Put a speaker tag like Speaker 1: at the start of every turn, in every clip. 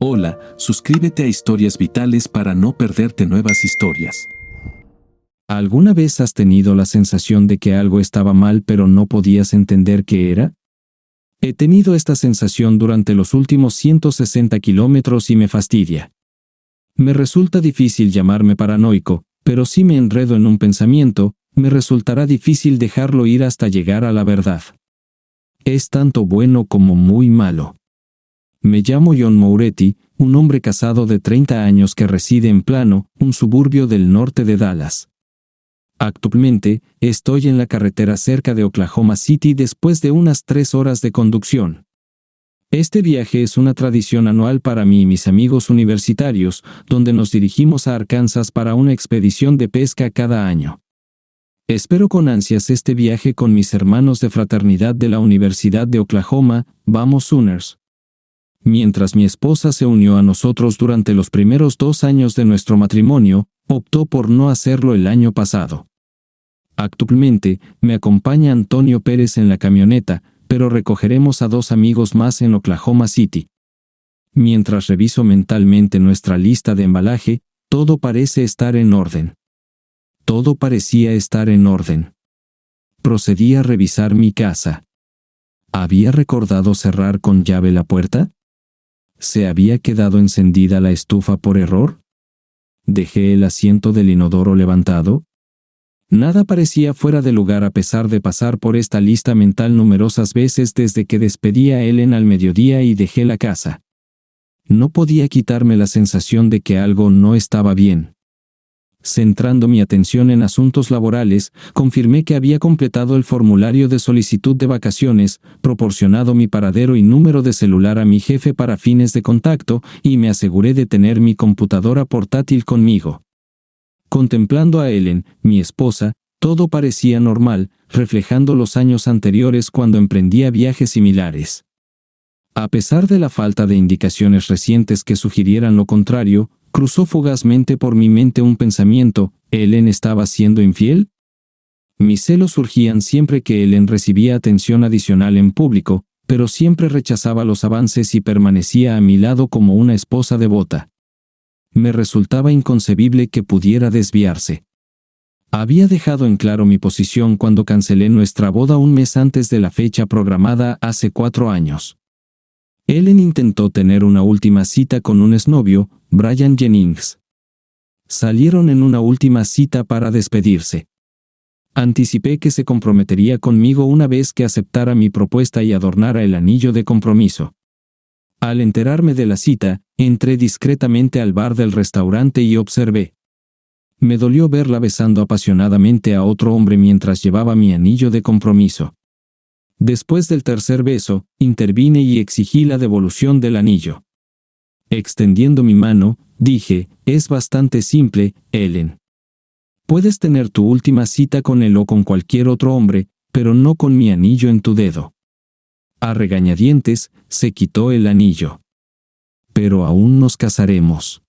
Speaker 1: Hola, suscríbete a Historias Vitales para no perderte nuevas historias.
Speaker 2: ¿Alguna vez has tenido la sensación de que algo estaba mal pero no podías entender qué era? He tenido esta sensación durante los últimos 160 kilómetros y me fastidia. Me resulta difícil llamarme paranoico, pero si me enredo en un pensamiento, me resultará difícil dejarlo ir hasta llegar a la verdad. Es tanto bueno como muy malo. Me llamo John Moretti, un hombre casado de 30 años que reside en Plano, un suburbio del norte de Dallas. Actualmente, estoy en la carretera cerca de Oklahoma City después de unas 3 horas de conducción. Este viaje es una tradición anual para mí y mis amigos universitarios, donde nos dirigimos a Arkansas para una expedición de pesca cada año. Espero con ansias este viaje con mis hermanos de fraternidad de la Universidad de Oklahoma, Vamos Sooners. Mientras mi esposa se unió a nosotros durante los primeros 2 años de nuestro matrimonio, optó por no hacerlo el año pasado. Actualmente, me acompaña Antonio Pérez en la camioneta, pero recogeremos a 2 amigos más en Oklahoma City. Mientras reviso mentalmente nuestra lista de embalaje, todo parece estar en orden. Todo parecía estar en orden. Procedí a revisar mi casa. ¿Había recordado cerrar con llave la puerta? ¿Se había quedado encendida la estufa por error? ¿Dejé el asiento del inodoro levantado? Nada parecía fuera de lugar a pesar de pasar por esta lista mental numerosas veces desde que despedí a Ellen al mediodía y dejé la casa. No podía quitarme la sensación de que algo no estaba bien. Centrando mi atención en asuntos laborales, confirmé que había completado el formulario de solicitud de vacaciones, proporcionado mi paradero y número de celular a mi jefe para fines de contacto, y me aseguré de tener mi computadora portátil conmigo. Contemplando a Ellen, mi esposa, todo parecía normal, reflejando los años anteriores cuando emprendía viajes similares. A pesar de la falta de indicaciones recientes que sugirieran lo contrario, cruzó fugazmente por mi mente un pensamiento: ¿Ellen estaba siendo infiel? Mis celos surgían siempre que Ellen recibía atención adicional en público, pero siempre rechazaba los avances y permanecía a mi lado como una esposa devota. Me resultaba inconcebible que pudiera desviarse. Había dejado en claro mi posición cuando cancelé nuestra boda un mes antes de la fecha programada hace 4 años. Ellen intentó tener una última cita con un exnovio, Brian Jennings. Salieron en una última cita para despedirse. Anticipé que se comprometería conmigo una vez que aceptara mi propuesta y adornara el anillo de compromiso. Al enterarme de la cita, entré discretamente al bar del restaurante y observé. Me dolió verla besando apasionadamente a otro hombre mientras llevaba mi anillo de compromiso. Después del tercer beso, intervine y exigí la devolución del anillo. Extendiendo mi mano, dije: «Es bastante simple, Ellen. Puedes tener tu última cita con él o con cualquier otro hombre, pero no con mi anillo en tu dedo». A regañadientes, se quitó el anillo. «Pero aún nos casaremos».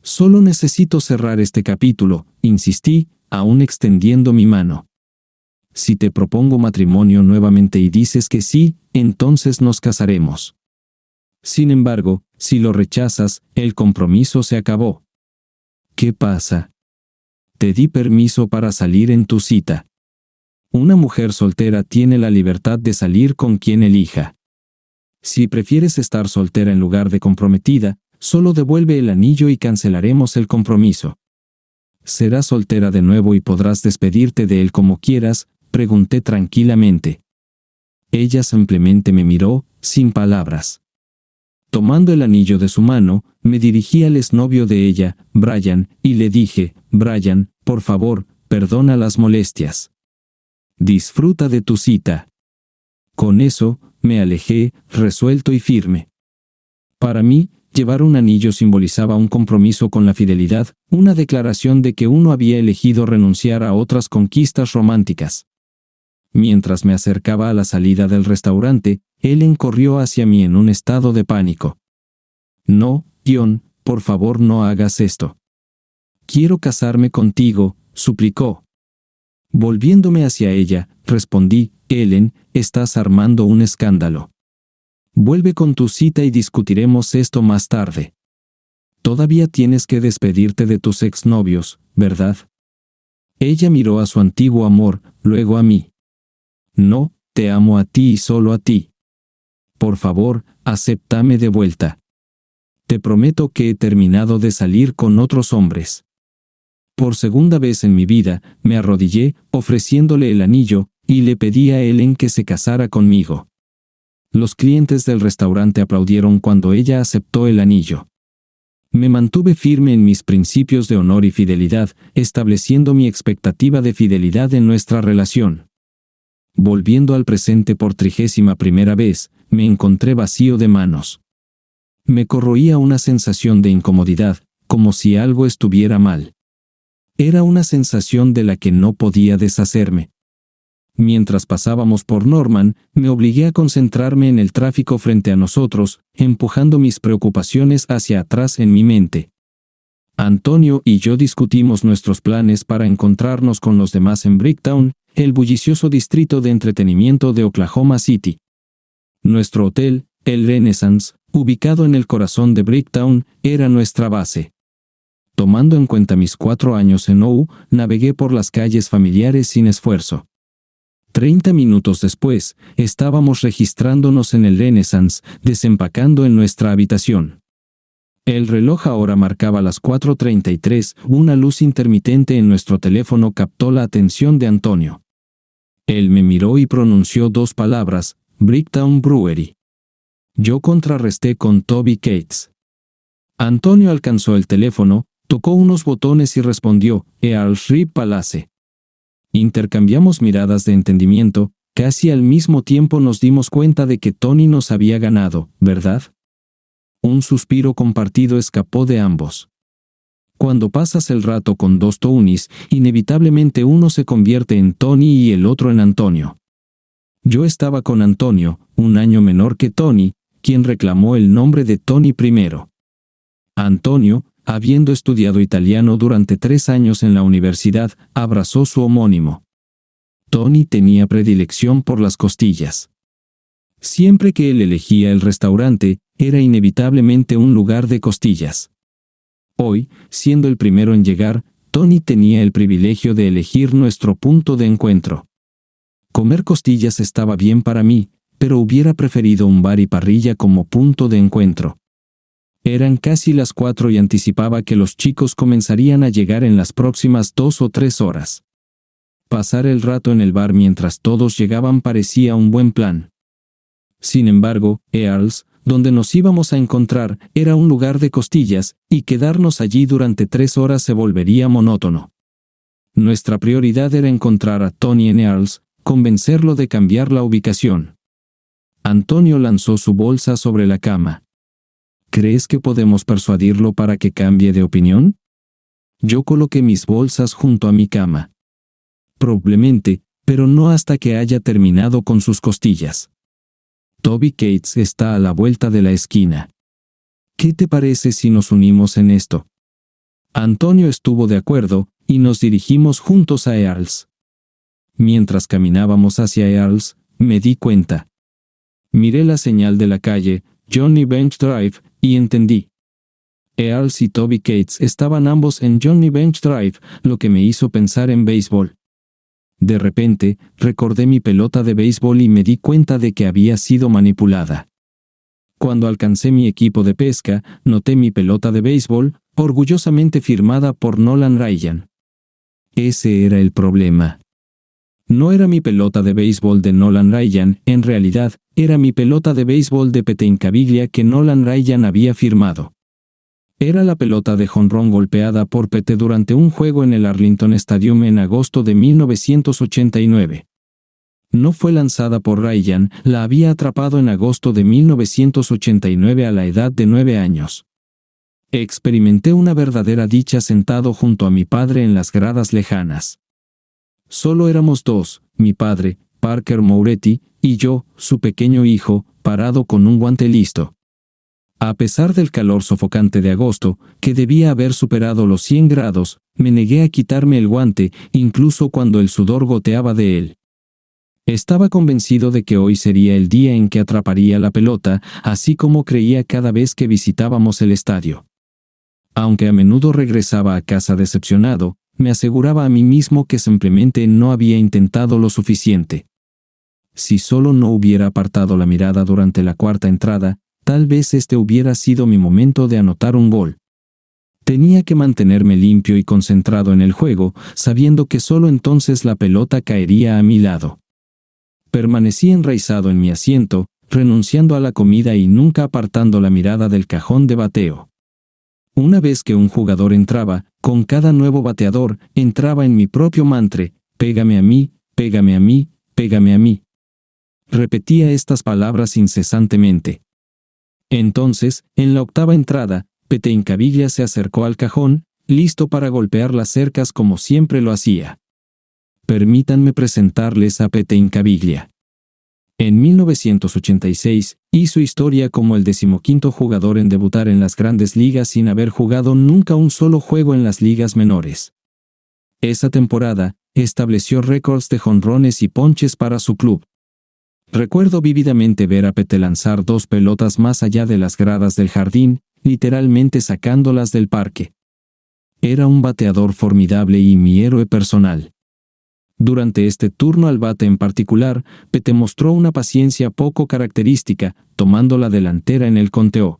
Speaker 2: «Solo necesito cerrar este capítulo», insistí, aún extendiendo mi mano. «Si te propongo matrimonio nuevamente y dices que sí, entonces nos casaremos. Sin embargo, si lo rechazas, el compromiso se acabó». «¿Qué pasa? Te di permiso para salir en tu cita. Una mujer soltera tiene la libertad de salir con quien elija. Si prefieres estar soltera en lugar de comprometida, solo devuelve el anillo y cancelaremos el compromiso. ¿Serás soltera de nuevo y podrás despedirte de él como quieras?», pregunté tranquilamente. Ella simplemente me miró, sin palabras. Tomando el anillo de su mano, me dirigí al exnovio de ella, Brian, y le dije: «Brian, por favor, perdona las molestias. Disfruta de tu cita». Con eso, me alejé, resuelto y firme. Para mí, llevar un anillo simbolizaba un compromiso con la fidelidad, una declaración de que uno había elegido renunciar a otras conquistas románticas. Mientras me acercaba a la salida del restaurante, Ellen corrió hacia mí en un estado de pánico. «No, John, por favor no hagas esto. Quiero casarme contigo», suplicó. Volviéndome hacia ella, respondí: «Ellen, estás armando un escándalo. Vuelve con tu cita y discutiremos esto más tarde. Todavía tienes que despedirte de tus exnovios, ¿verdad? Ella miró a su antiguo amor, luego a mí. No, te amo a ti y solo a ti. Por favor, acéptame de vuelta. Te prometo que he terminado de salir con otros hombres. Por segunda vez en mi vida, me arrodillé, ofreciéndole el anillo, y le pedí a Ellen que se casara conmigo. Los clientes del restaurante aplaudieron cuando ella aceptó el anillo. Me mantuve firme en mis principios de honor y fidelidad, estableciendo mi expectativa de fidelidad en nuestra relación. Volviendo al presente por 31ª vez, me encontré vacío de manos. Me corroía una sensación de incomodidad, como si algo estuviera mal. Era una sensación de la que no podía deshacerme. Mientras pasábamos por Norman, me obligué a concentrarme en el tráfico frente a nosotros, empujando mis preocupaciones hacia atrás en mi mente. Antonio y yo discutimos nuestros planes para encontrarnos con los demás en Bricktown, el bullicioso distrito de entretenimiento de Oklahoma City. Nuestro hotel, el Renaissance, ubicado en el corazón de Bricktown, era nuestra base. Tomando en cuenta mis 4 años en OU, navegué por las calles familiares sin esfuerzo. 30 minutos después, estábamos registrándonos en el Renaissance, desempacando en nuestra habitación. El reloj ahora marcaba las 4:33, una luz intermitente en nuestro teléfono captó la atención de Antonio. Él me miró y pronunció 2 palabras, Bricktown Brewery. Yo contrarresté con Toby Cates. Antonio alcanzó el teléfono, tocó unos botones y respondió, Earl's Rib Palace. Intercambiamos miradas de entendimiento, casi al mismo tiempo nos dimos cuenta de que Tony nos había ganado, ¿verdad? Un suspiro compartido escapó de ambos. Cuando pasas el rato con 2 Tonys, inevitablemente uno se convierte en Tony y el otro en Antonio. Yo estaba con Antonio, un año menor que Tony, quien reclamó el nombre de Tony primero. Antonio, habiendo estudiado italiano durante 3 años en la universidad, abrazó su homónimo. Tony tenía predilección por las costillas. Siempre que él elegía el restaurante, era inevitablemente un lugar de costillas. Hoy, siendo el primero en llegar, Tony tenía el privilegio de elegir nuestro punto de encuentro. Comer costillas estaba bien para mí, pero hubiera preferido un bar y parrilla como punto de encuentro. Eran casi las 4 y anticipaba que los chicos comenzarían a llegar en las próximas 2 o 3 horas. Pasar el rato en el bar mientras todos llegaban parecía un buen plan. Sin embargo, Earl's, donde nos íbamos a encontrar, era un lugar de costillas, y quedarnos allí durante 3 horas se volvería monótono. Nuestra prioridad era encontrar a Tony en Earl's, convencerlo de cambiar la ubicación. Antonio lanzó su bolsa sobre la cama. ¿Crees que podemos persuadirlo para que cambie de opinión? Yo coloqué mis bolsas junto a mi cama. Probablemente, pero no hasta que haya terminado con sus costillas. Toby Cates está a la vuelta de la esquina. ¿Qué te parece si nos unimos en esto? Antonio estuvo de acuerdo, y nos dirigimos juntos a Earl's. Mientras caminábamos hacia Earl's, me di cuenta. Miré la señal de la calle, Johnny Bench Drive, y entendí. Earl's y Toby Cates estaban ambos en Johnny Bench Drive, lo que me hizo pensar en béisbol. De repente, recordé mi pelota de béisbol y me di cuenta de que había sido manipulada. Cuando alcancé mi equipo de pesca, noté mi pelota de béisbol, orgullosamente firmada por Nolan Ryan. Ese era el problema. No era mi pelota de béisbol de Nolan Ryan, en realidad, era mi pelota de béisbol de Pete Incaviglia que Nolan Ryan había firmado. Era la pelota de jonrón golpeada por Pete durante un juego en el Arlington Stadium en agosto de 1989. No fue lanzada por Ryan, la había atrapado en agosto de 1989 a la edad de 9 años. Experimenté una verdadera dicha sentado junto a mi padre en las gradas lejanas. Solo éramos 2, mi padre, Parker Moretti, y yo, su pequeño hijo, parado con un guante listo. A pesar del calor sofocante de agosto, que debía haber superado los 100 grados, me negué a quitarme el guante, incluso cuando el sudor goteaba de él. Estaba convencido de que hoy sería el día en que atraparía la pelota, así como creía cada vez que visitábamos el estadio. Aunque a menudo regresaba a casa decepcionado, me aseguraba a mí mismo que simplemente no había intentado lo suficiente. Si solo no hubiera apartado la mirada durante la cuarta entrada, tal vez este hubiera sido mi momento de anotar un gol. Tenía que mantenerme limpio y concentrado en el juego, sabiendo que solo entonces la pelota caería a mi lado. Permanecí enraizado en mi asiento, renunciando a la comida y nunca apartando la mirada del cajón de bateo. Una vez que un jugador entraba, con cada nuevo bateador, entraba en mi propio mantra: pégame a mí, pégame a mí, pégame a mí. Repetía estas palabras incesantemente. Entonces, en la octava entrada, Pete Incaviglia se acercó al cajón, listo para golpear las cercas como siempre lo hacía. Permítanme presentarles a Pete Incaviglia. En 1986, hizo historia como el 15º jugador en debutar en las grandes ligas sin haber jugado nunca un solo juego en las ligas menores. Esa temporada, estableció récords de jonrones y ponches para su club. Recuerdo vívidamente ver a Pete lanzar 2 pelotas más allá de las gradas del jardín, literalmente sacándolas del parque. Era un bateador formidable y mi héroe personal. Durante este turno al bate en particular, Pete mostró una paciencia poco característica, tomando la delantera en el conteo.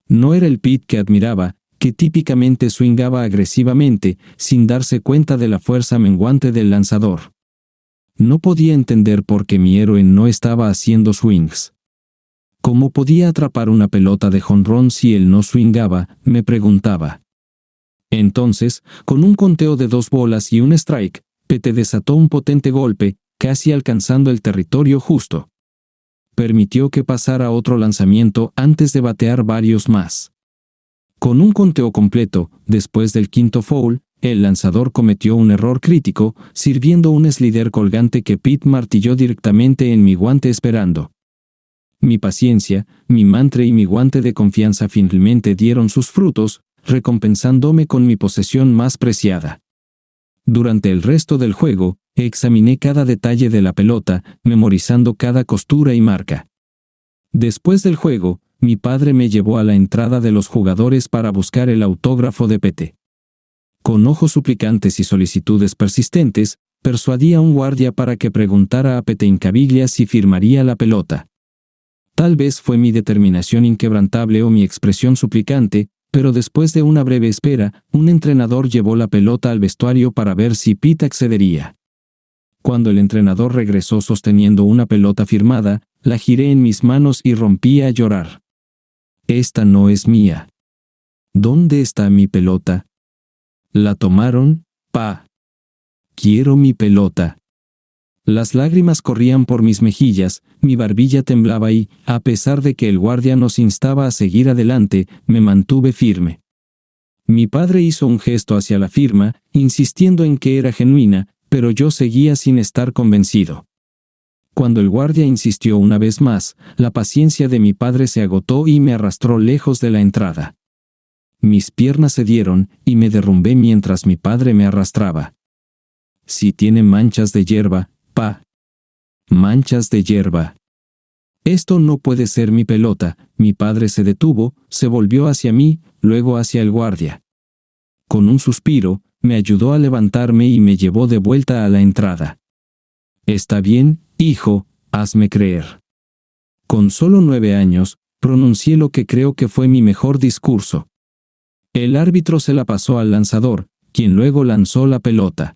Speaker 2: No era el Pete que admiraba, que típicamente swingaba agresivamente, sin darse cuenta de la fuerza menguante del lanzador. No podía entender por qué mi héroe no estaba haciendo swings. ¿Cómo podía atrapar una pelota de jonrón si él no swingaba?, me preguntaba. Entonces, con un conteo de 2 bolas y un strike, Pete desató un potente golpe, casi alcanzando el territorio justo. Permitió que pasara otro lanzamiento antes de batear varios más. Con un conteo completo, después del 5º foul, el lanzador cometió un error crítico, sirviendo un slider colgante que Pete martilló directamente en mi guante esperando. Mi paciencia, mi mantra y mi guante de confianza finalmente dieron sus frutos, recompensándome con mi posesión más preciada. Durante el resto del juego, examiné cada detalle de la pelota, memorizando cada costura y marca. Después del juego, mi padre me llevó a la entrada de los jugadores para buscar el autógrafo de Pete. Con ojos suplicantes y solicitudes persistentes, persuadí a un guardia para que preguntara a Pete Incaviglia si firmaría la pelota. Tal vez fue mi determinación inquebrantable o mi expresión suplicante, pero después de una breve espera, un entrenador llevó la pelota al vestuario para ver si Pete accedería. Cuando el entrenador regresó sosteniendo una pelota firmada, la giré en mis manos y rompí a llorar. Esta no es mía. ¿Dónde está mi pelota? ¿La tomaron, pa? Quiero mi pelota. Las lágrimas corrían por mis mejillas, mi barbilla temblaba y, a pesar de que el guardia nos instaba a seguir adelante, me mantuve firme. Mi padre hizo un gesto hacia la firma, insistiendo en que era genuina, pero yo seguía sin estar convencido. Cuando el guardia insistió una vez más, la paciencia de mi padre se agotó y me arrastró lejos de la entrada. Mis piernas cedieron y me derrumbé mientras mi padre me arrastraba. Si tiene manchas de hierba, pa. Manchas de hierba. Esto no puede ser mi pelota. Mi padre se detuvo, se volvió hacia mí, luego hacia el guardia. Con un suspiro, me ayudó a levantarme y me llevó de vuelta a la entrada. Está bien, hijo, hazme creer. Con solo 9 años, pronuncié lo que creo que fue mi mejor discurso. El árbitro se la pasó al lanzador, quien luego lanzó la pelota.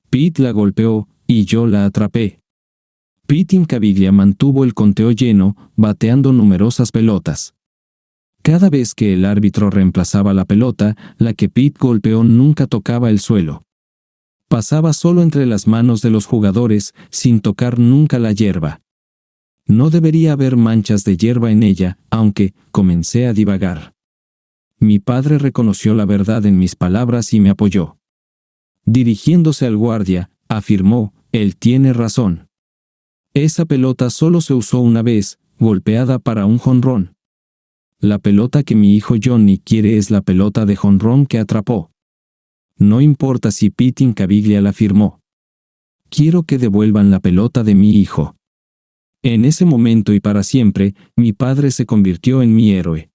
Speaker 2: Pete la golpeó, y yo la atrapé. Pete Incaviglia mantuvo el conteo lleno, bateando numerosas pelotas. Cada vez que el árbitro reemplazaba la pelota, la que Pete golpeó nunca tocaba el suelo. Pasaba solo entre las manos de los jugadores, sin tocar nunca la hierba. No debería haber manchas de hierba en ella, aunque comencé a divagar. Mi padre reconoció la verdad en mis palabras y me apoyó. Dirigiéndose al guardia, afirmó: él tiene razón. Esa pelota solo se usó una vez, golpeada para un jonrón. La pelota que mi hijo Johnny quiere es la pelota de jonrón que atrapó. No importa si Pete Incaviglia la firmó. quiero que devuelvan la pelota de mi hijo. En ese momento y para siempre, mi padre se convirtió en mi héroe.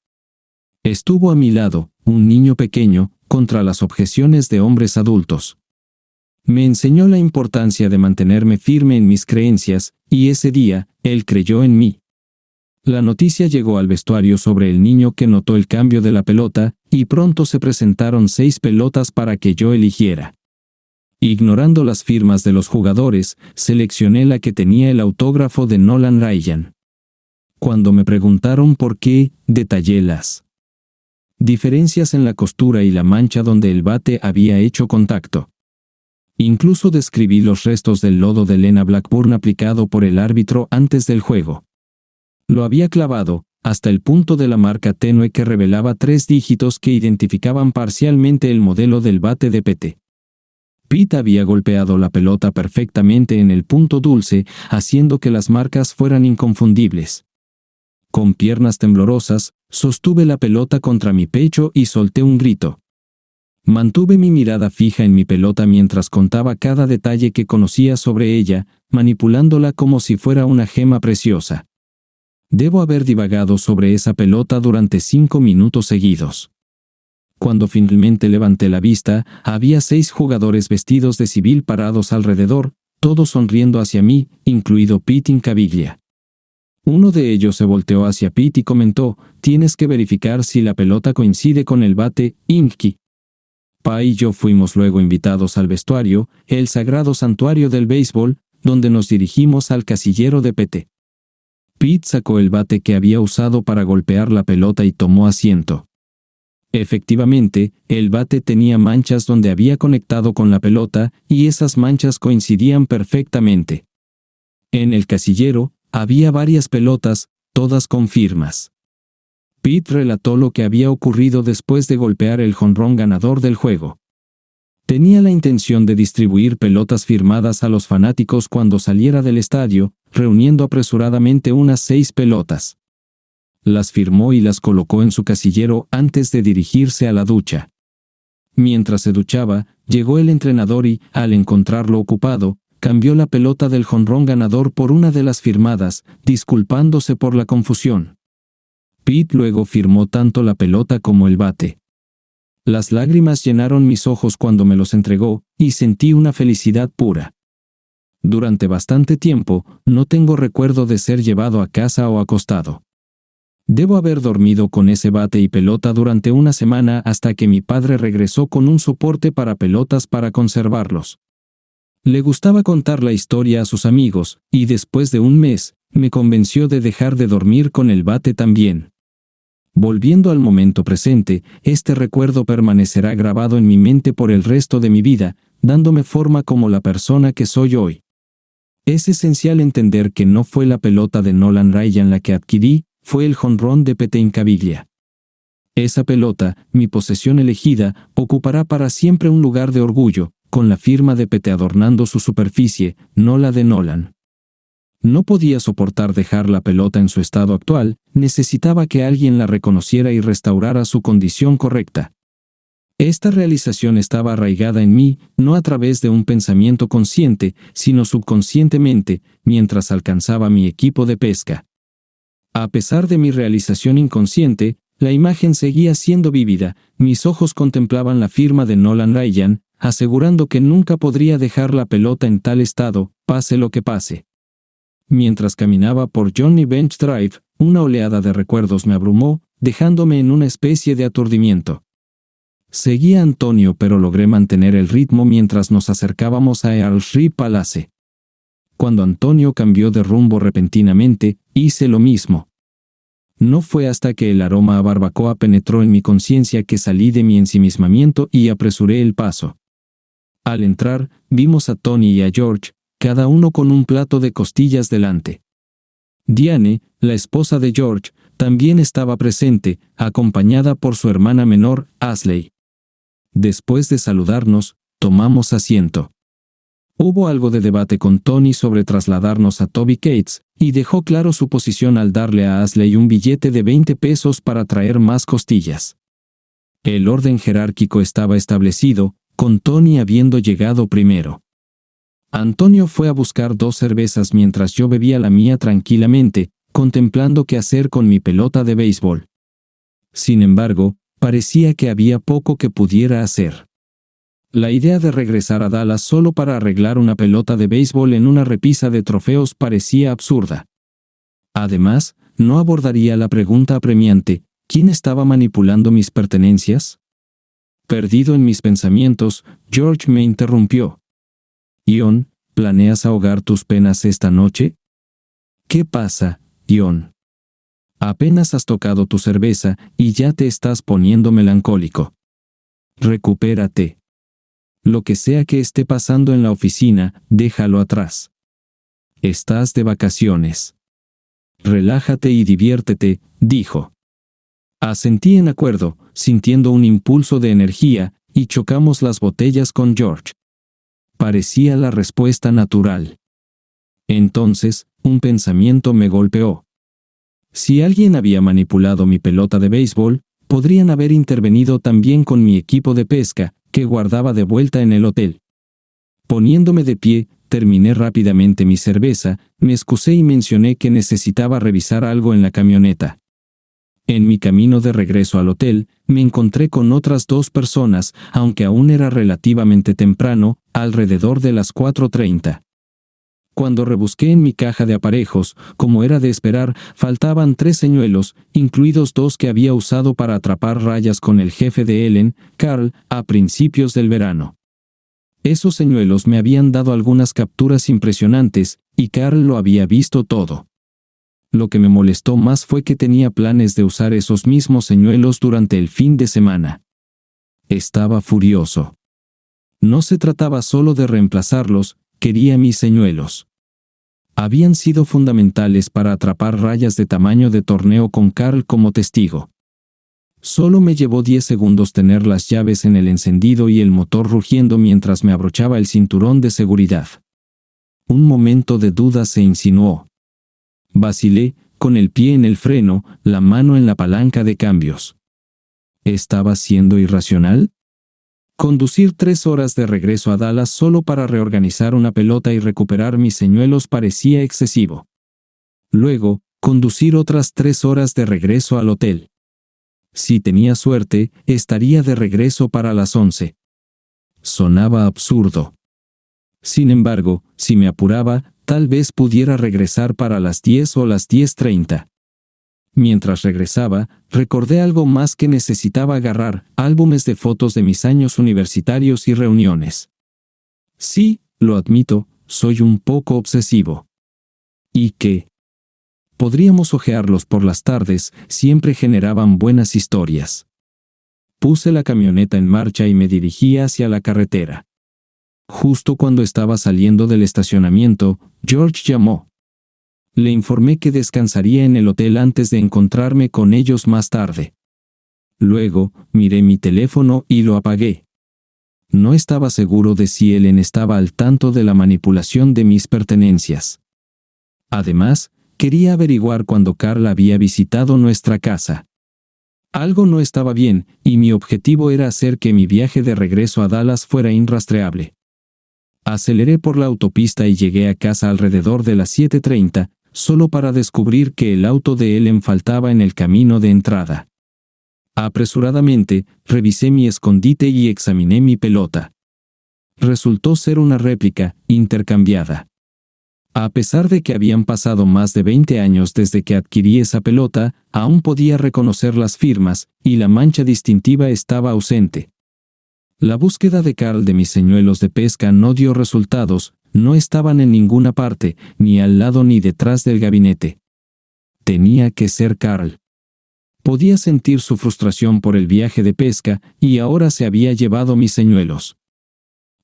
Speaker 2: Estuvo a mi lado, un niño pequeño, contra las objeciones de hombres adultos. Me enseñó la importancia de mantenerme firme en mis creencias, y ese día, él creyó en mí. La noticia llegó al vestuario sobre el niño que notó el cambio de la pelota, y pronto se presentaron 6 pelotas para que yo eligiera. Ignorando las firmas de los jugadores, seleccioné la que tenía el autógrafo de Nolan Ryan. Cuando me preguntaron por qué, detallé las diferencias en la costura y la mancha donde el bate había hecho contacto. Incluso describí los restos del lodo de Lena Blackburn aplicado por el árbitro antes del juego. Lo había clavado, hasta el punto de la marca tenue que revelaba 3 dígitos que identificaban parcialmente el modelo del bate de Pete. Pete había golpeado la pelota perfectamente en el punto dulce, haciendo que las marcas fueran inconfundibles. Con piernas temblorosas, sostuve la pelota contra mi pecho y solté un grito. Mantuve mi mirada fija en mi pelota mientras contaba cada detalle que conocía sobre ella, manipulándola como si fuera una gema preciosa. Debo haber divagado sobre esa pelota durante 5 minutos seguidos. Cuando finalmente levanté la vista, había 6 jugadores vestidos de civil parados alrededor, todos sonriendo hacia mí, incluido Pete Incaviglia. Uno de ellos se volteó hacia Pete y comentó: «Tienes que verificar si la pelota coincide con el bate, Inky». Pa y yo fuimos luego invitados al vestuario, el sagrado santuario del béisbol, donde nos dirigimos al casillero de Pete. Pete sacó el bate que había usado para golpear la pelota y tomó asiento. Efectivamente, el bate tenía manchas donde había conectado con la pelota, y esas manchas coincidían perfectamente. En el casillero, había varias pelotas, todas con firmas. Pete relató lo que había ocurrido después de golpear el jonrón ganador del juego. Tenía la intención de distribuir pelotas firmadas a los fanáticos cuando saliera del estadio, reuniendo apresuradamente unas 6 pelotas. Las firmó y las colocó en su casillero antes de dirigirse a la ducha. Mientras se duchaba, llegó el entrenador y, al encontrarlo ocupado, cambió la pelota del jonrón ganador por una de las firmadas, disculpándose por la confusión. Pete luego firmó tanto la pelota como el bate. Las lágrimas llenaron mis ojos cuando me los entregó, y sentí una felicidad pura. Durante bastante tiempo, no tengo recuerdo de ser llevado a casa o acostado. Debo haber dormido con ese bate y pelota durante una semana hasta que mi padre regresó con un soporte para pelotas para conservarlos. Le gustaba contar la historia a sus amigos, y después de un mes, me convenció de dejar de dormir con el bate también. Volviendo al momento presente, este recuerdo permanecerá grabado en mi mente por el resto de mi vida, dándome forma como la persona que soy hoy. Es esencial entender que no fue la pelota de Nolan Ryan la que adquirí, fue el jonrón de Pete Incaviglia. Esa pelota, mi posesión elegida, ocupará para siempre un lugar de orgullo, con la firma de Pete adornando su superficie, no la de Nolan. No podía soportar dejar la pelota en su estado actual, necesitaba que alguien la reconociera y restaurara su condición correcta. Esta realización estaba arraigada en mí, no a través de un pensamiento consciente, sino subconscientemente, mientras alcanzaba mi equipo de pesca. A pesar de mi realización inconsciente, la imagen seguía siendo vívida, mis ojos contemplaban la firma de Nolan Ryan, asegurando que nunca podría dejar la pelota en tal estado, pase lo que pase. Mientras caminaba por Johnny Bench Drive, una oleada de recuerdos me abrumó, dejándome en una especie de aturdimiento. Seguía a Antonio, pero logré mantener el ritmo mientras nos acercábamos a Earl Street Palace. Cuando Antonio cambió de rumbo repentinamente, hice lo mismo. No fue hasta que el aroma a barbacoa penetró en mi conciencia que salí de mi ensimismamiento y apresuré el paso. Al entrar, vimos a Tony y a George, cada uno con un plato de costillas delante. Diane, la esposa de George, también estaba presente, acompañada por su hermana menor, Ashley. Después de saludarnos, tomamos asiento. Hubo algo de debate con Tony sobre trasladarnos a Toby Cates, y dejó claro su posición al darle a Ashley un billete de 20 pesos para traer más costillas. El orden jerárquico estaba establecido, con Tony habiendo llegado primero. Antonio fue a buscar 2 cervezas mientras yo bebía la mía tranquilamente, contemplando qué hacer con mi pelota de béisbol. Sin embargo, parecía que había poco que pudiera hacer. La idea de regresar a Dallas solo para arreglar una pelota de béisbol en una repisa de trofeos parecía absurda. Además, no abordaría la pregunta apremiante: ¿quién estaba manipulando mis pertenencias? Perdido en mis pensamientos, George me interrumpió. Ion, ¿planeas ahogar tus penas esta noche? ¿Qué pasa, Ion? Apenas has tocado tu cerveza y ya te estás poniendo melancólico. Recupérate. Lo que sea que esté pasando en la oficina, déjalo atrás. Estás de vacaciones. Relájate y diviértete, dijo. Asentí en acuerdo, sintiendo un impulso de energía, y chocamos las botellas con George. Parecía la respuesta natural. Entonces, un pensamiento me golpeó. Si alguien había manipulado mi pelota de béisbol, podrían haber intervenido también con mi equipo de pesca, que guardaba de vuelta en el hotel. Poniéndome de pie, terminé rápidamente mi cerveza, me excusé y mencioné que necesitaba revisar algo en la camioneta. En mi camino de regreso al hotel, me encontré con otras 2 personas, aunque aún era relativamente temprano, alrededor de las 4:30. Cuando rebusqué en mi caja de aparejos, como era de esperar, faltaban 3 señuelos, incluidos 2 que había usado para atrapar rayas con el jefe de Ellen, Carl, a principios del verano. Esos señuelos me habían dado algunas capturas impresionantes, y Carl lo había visto todo. Lo que me molestó más fue que tenía planes de usar esos mismos señuelos durante el fin de semana. Estaba furioso. No se trataba solo de reemplazarlos, quería mis señuelos. Habían sido fundamentales para atrapar rayas de tamaño de torneo con Carl como testigo. Solo me llevó 10 segundos tener las llaves en el encendido y el motor rugiendo mientras me abrochaba el cinturón de seguridad. Un momento de duda se insinuó. Vacilé, con el pie en el freno, la mano en la palanca de cambios. ¿Estaba siendo irracional? Conducir 3 horas de regreso a Dallas solo para reorganizar una pelota y recuperar mis señuelos parecía excesivo. Luego, conducir otras 3 horas de regreso al hotel. Si tenía suerte, estaría de regreso para las 11. Sonaba absurdo. Sin embargo, si me apuraba, tal vez pudiera regresar para las 10 o las 10:30. Mientras regresaba, recordé algo más que necesitaba agarrar: álbumes de fotos de mis años universitarios y reuniones. Sí, lo admito, soy un poco obsesivo. ¿Y qué? Podríamos hojearlos por las tardes, siempre generaban buenas historias. Puse la camioneta en marcha y me dirigí hacia la carretera. Justo cuando estaba saliendo del estacionamiento, George llamó. Le informé que descansaría en el hotel antes de encontrarme con ellos más tarde. Luego, miré mi teléfono y lo apagué. No estaba seguro de si Ellen estaba al tanto de la manipulación de mis pertenencias. Además, quería averiguar cuándo Carl había visitado nuestra casa. Algo no estaba bien, y mi objetivo era hacer que mi viaje de regreso a Dallas fuera irrastreable. Aceleré por la autopista y llegué a casa alrededor de las 7:30, solo para descubrir que el auto de Ellen faltaba en el camino de entrada. Apresuradamente, revisé mi escondite y examiné mi pelota. Resultó ser una réplica, intercambiada. A pesar de que habían pasado más de 20 años desde que adquirí esa pelota, aún podía reconocer las firmas, y la mancha distintiva estaba ausente. La búsqueda de Carl de mis señuelos de pesca no dio resultados, no estaban en ninguna parte, ni al lado ni detrás del gabinete. Tenía que ser Carl. Podía sentir su frustración por el viaje de pesca, y ahora se había llevado mis señuelos.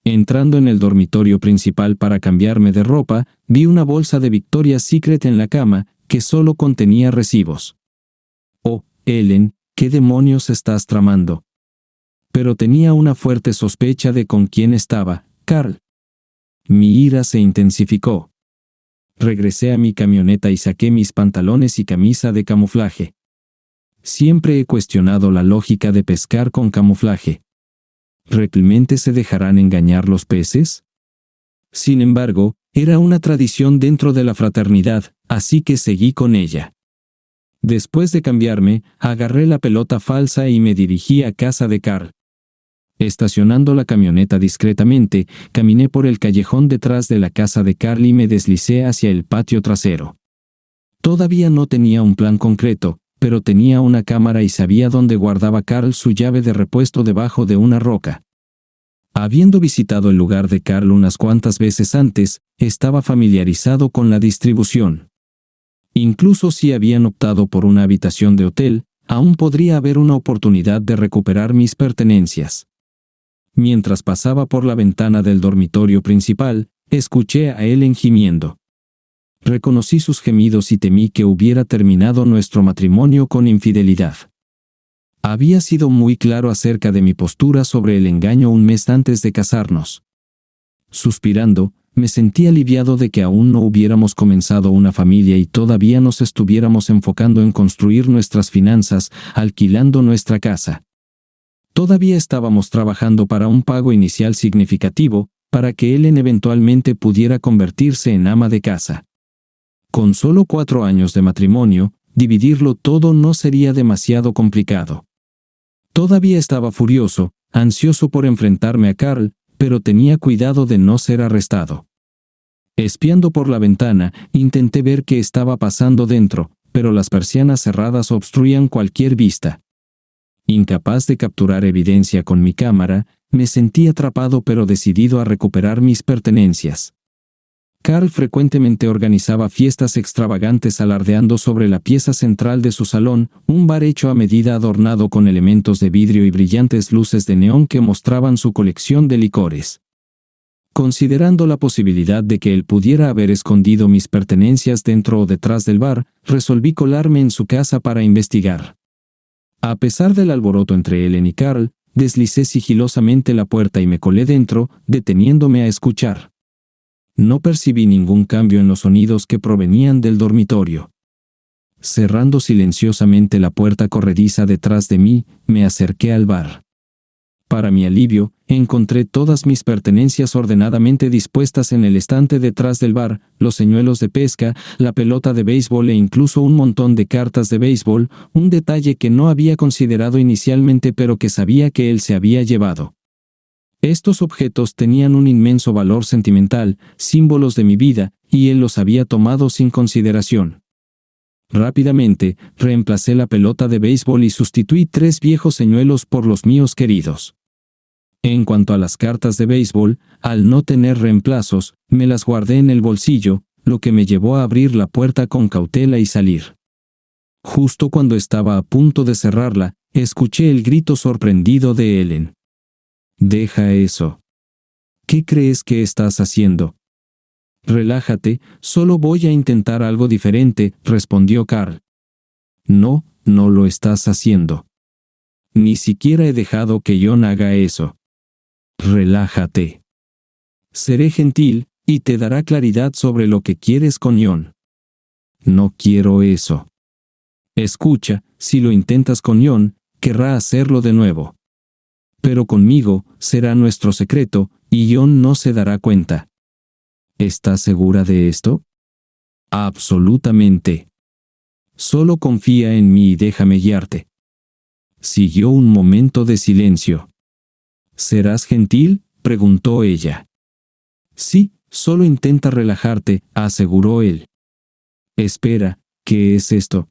Speaker 2: Entrando en el dormitorio principal para cambiarme de ropa, vi una bolsa de Victoria's Secret en la cama, que solo contenía recibos. Oh, Ellen, ¿qué demonios estás tramando? Pero tenía una fuerte sospecha de con quién estaba, Carl. Mi ira se intensificó. Regresé a mi camioneta y saqué mis pantalones y camisa de camuflaje. Siempre he cuestionado la lógica de pescar con camuflaje. ¿Realmente se dejarán engañar los peces? Sin embargo, era una tradición dentro de la fraternidad, así que seguí con ella. Después de cambiarme, agarré la pelota falsa y me dirigí a casa de Carl. Estacionando la camioneta discretamente, caminé por el callejón detrás de la casa de Carl y me deslicé hacia el patio trasero. Todavía no tenía un plan concreto, pero tenía una cámara y sabía dónde guardaba Carl su llave de repuesto debajo de una roca. Habiendo visitado el lugar de Carl unas cuantas veces antes, estaba familiarizado con la distribución. Incluso si habían optado por una habitación de hotel, aún podría haber una oportunidad de recuperar mis pertenencias. Mientras pasaba por la ventana del dormitorio principal, escuché a Ellen gimiendo. Reconocí sus gemidos y temí que hubiera terminado nuestro matrimonio con infidelidad. Había sido muy claro acerca de mi postura sobre el engaño un mes antes de casarnos. Suspirando, me sentí aliviado de que aún no hubiéramos comenzado una familia y todavía nos estuviéramos enfocando en construir nuestras finanzas, alquilando nuestra casa. Todavía estábamos trabajando para un pago inicial significativo, para que Ellen eventualmente pudiera convertirse en ama de casa. Con solo 4 años de matrimonio, dividirlo todo no sería demasiado complicado. Todavía estaba furioso, ansioso por enfrentarme a Carl, pero tenía cuidado de no ser arrestado. Espiando por la ventana, intenté ver qué estaba pasando dentro, pero las persianas cerradas obstruían cualquier vista. Incapaz de capturar evidencia con mi cámara, me sentí atrapado pero decidido a recuperar mis pertenencias. Carl frecuentemente organizaba fiestas extravagantes alardeando sobre la pieza central de su salón, un bar hecho a medida adornado con elementos de vidrio y brillantes luces de neón que mostraban su colección de licores. Considerando la posibilidad de que él pudiera haber escondido mis pertenencias dentro o detrás del bar, resolví colarme en su casa para investigar. A pesar del alboroto entre Ellen y Carl, deslicé sigilosamente la puerta y me colé dentro, deteniéndome a escuchar. No percibí ningún cambio en los sonidos que provenían del dormitorio. Cerrando silenciosamente la puerta corrediza detrás de mí, me acerqué al bar. Para mi alivio, encontré todas mis pertenencias ordenadamente dispuestas en el estante detrás del bar, los señuelos de pesca, la pelota de béisbol e incluso un montón de cartas de béisbol, un detalle que no había considerado inicialmente pero que sabía que él se había llevado. Estos objetos tenían un inmenso valor sentimental, símbolos de mi vida, y él los había tomado sin consideración. Rápidamente, reemplacé la pelota de béisbol y sustituí 3 viejos señuelos por los míos queridos. En cuanto a las cartas de béisbol, al no tener reemplazos, me las guardé en el bolsillo, lo que me llevó a abrir la puerta con cautela y salir. Justo cuando estaba a punto de cerrarla, escuché el grito sorprendido de Ellen. «Deja eso. ¿Qué crees que estás haciendo?» «Relájate, solo voy a intentar algo diferente», respondió Carl. «No, no lo estás haciendo. Ni siquiera he dejado que John haga eso. Relájate. Seré gentil, y te dará claridad sobre lo que quieres con John. No quiero eso. Escucha, si lo intentas con John, querrá hacerlo de nuevo. Pero conmigo, será nuestro secreto, y John no se dará cuenta. ¿Estás segura de esto? Absolutamente. Solo confía en mí y déjame guiarte. Siguió un momento de silencio. ¿Serás gentil?, preguntó ella. Sí, solo intenta relajarte, aseguró él. Espera, ¿qué es esto?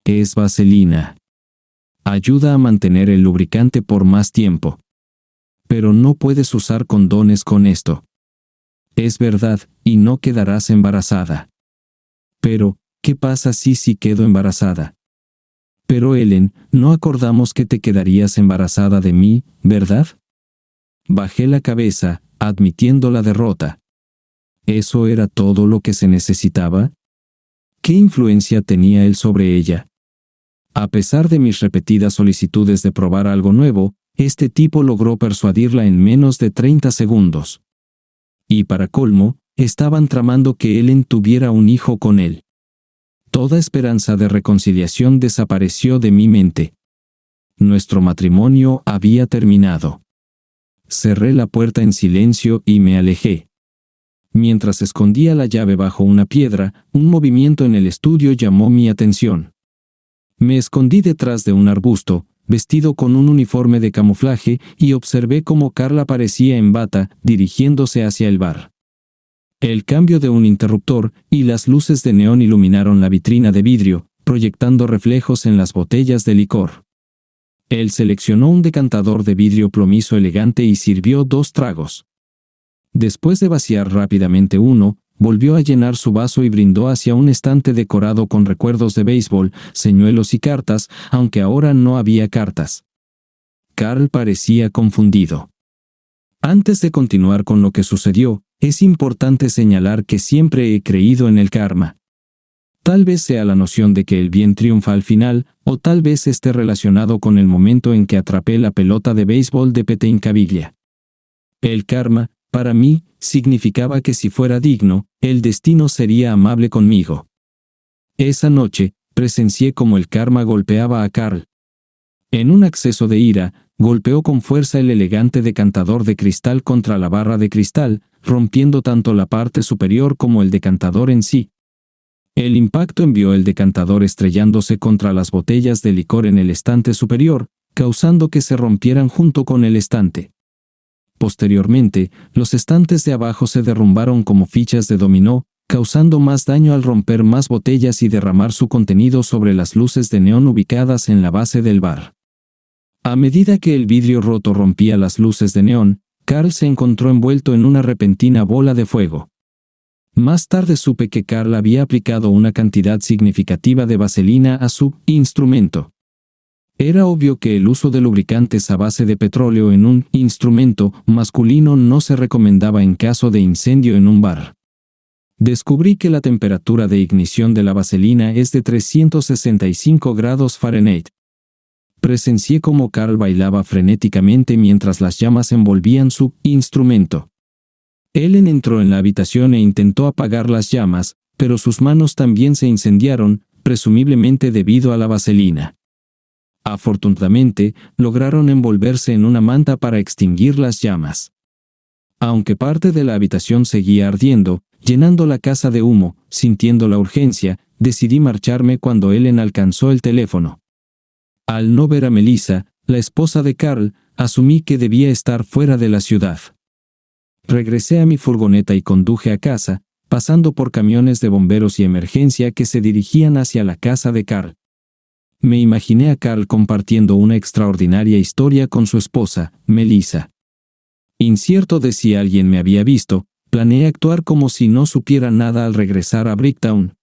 Speaker 2: Es vaselina. Ayuda a mantener el lubricante por más tiempo. Pero no puedes usar condones con esto. Es verdad, y no quedarás embarazada. Pero, ¿qué pasa si quedo embarazada? Pero Ellen, no acordamos que te quedarías embarazada de mí, ¿verdad? Bajé la cabeza, admitiendo la derrota. ¿Eso era todo lo que se necesitaba? ¿Qué influencia tenía él sobre ella? A pesar de mis repetidas solicitudes de probar algo nuevo, este tipo logró persuadirla en menos de 30 segundos. Y para colmo, estaban tramando que Ellen tuviera un hijo con él. Toda esperanza de reconciliación desapareció de mi mente. Nuestro matrimonio había terminado. Cerré la puerta en silencio y me alejé. Mientras escondía la llave bajo una piedra, un movimiento en el estudio llamó mi atención. Me escondí detrás de un arbusto, vestido con un uniforme de camuflaje, y observé cómo Carl aparecía en bata, dirigiéndose hacia el bar. El cambio de un interruptor y las luces de neón iluminaron la vitrina de vidrio, proyectando reflejos en las botellas de licor. Él seleccionó un decantador de vidrio plomizo elegante y sirvió 2 tragos. Después de vaciar rápidamente uno, volvió a llenar su vaso y brindó hacia un estante decorado con recuerdos de béisbol, señuelos y cartas, aunque ahora no había cartas. Carl parecía confundido. Antes de continuar con lo que sucedió, es importante señalar que siempre he creído en el karma. Tal vez sea la noción de que el bien triunfa al final, o tal vez esté relacionado con el momento en que atrapé la pelota de béisbol de Pete Incaviglia. El karma, para mí, significaba que si fuera digno, el destino sería amable conmigo. Esa noche, presencié cómo el karma golpeaba a Carl. En un acceso de ira, golpeó con fuerza el elegante decantador de cristal contra la barra de cristal, rompiendo tanto la parte superior como el decantador en sí. El impacto envió el decantador estrellándose contra las botellas de licor en el estante superior, causando que se rompieran junto con el estante. Posteriormente, los estantes de abajo se derrumbaron como fichas de dominó, causando más daño al romper más botellas y derramar su contenido sobre las luces de neón ubicadas en la base del bar. A medida que el vidrio roto rompía las luces de neón, Carl se encontró envuelto en una repentina bola de fuego. Más tarde supe que Carl había aplicado una cantidad significativa de vaselina a su instrumento. Era obvio que el uso de lubricantes a base de petróleo en un instrumento masculino no se recomendaba en caso de incendio en un bar. Descubrí que la temperatura de ignición de la vaselina es de 365 grados Fahrenheit. Presencié cómo Carl bailaba frenéticamente mientras las llamas envolvían su instrumento. Ellen entró en la habitación e intentó apagar las llamas, pero sus manos también se incendiaron, presumiblemente debido a la vaselina. Afortunadamente, lograron envolverse en una manta para extinguir las llamas. Aunque parte de la habitación seguía ardiendo, llenando la casa de humo, sintiendo la urgencia, decidí marcharme cuando Ellen alcanzó el teléfono. Al no ver a Melissa, la esposa de Carl, asumí que debía estar fuera de la ciudad. Regresé a mi furgoneta y conduje a casa, pasando por camiones de bomberos y emergencia que se dirigían hacia la casa de Carl. Me imaginé a Carl compartiendo una extraordinaria historia con su esposa, Melissa. Incierto de si alguien me había visto, planeé actuar como si no supiera nada al regresar a Bricktown.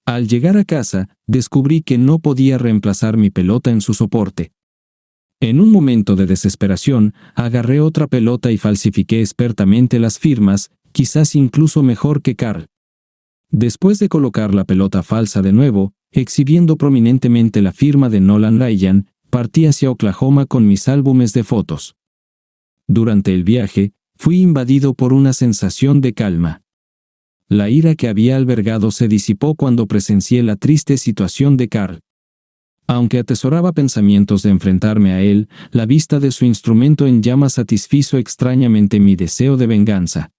Speaker 2: Al llegar a casa, descubrí que no podía reemplazar mi pelota en su soporte. En un momento de desesperación, agarré otra pelota y falsifiqué expertamente las firmas, quizás incluso mejor que Carl. Después de colocar la pelota falsa de nuevo, exhibiendo prominentemente la firma de Nolan Ryan, partí hacia Oklahoma con mis álbumes de fotos. Durante el viaje, fui invadido por una sensación de calma. La ira que había albergado se disipó cuando presencié la triste situación de Carl. Aunque atesoraba pensamientos de enfrentarme a él, la vista de su instrumento en llamas satisfizo extrañamente mi deseo de venganza.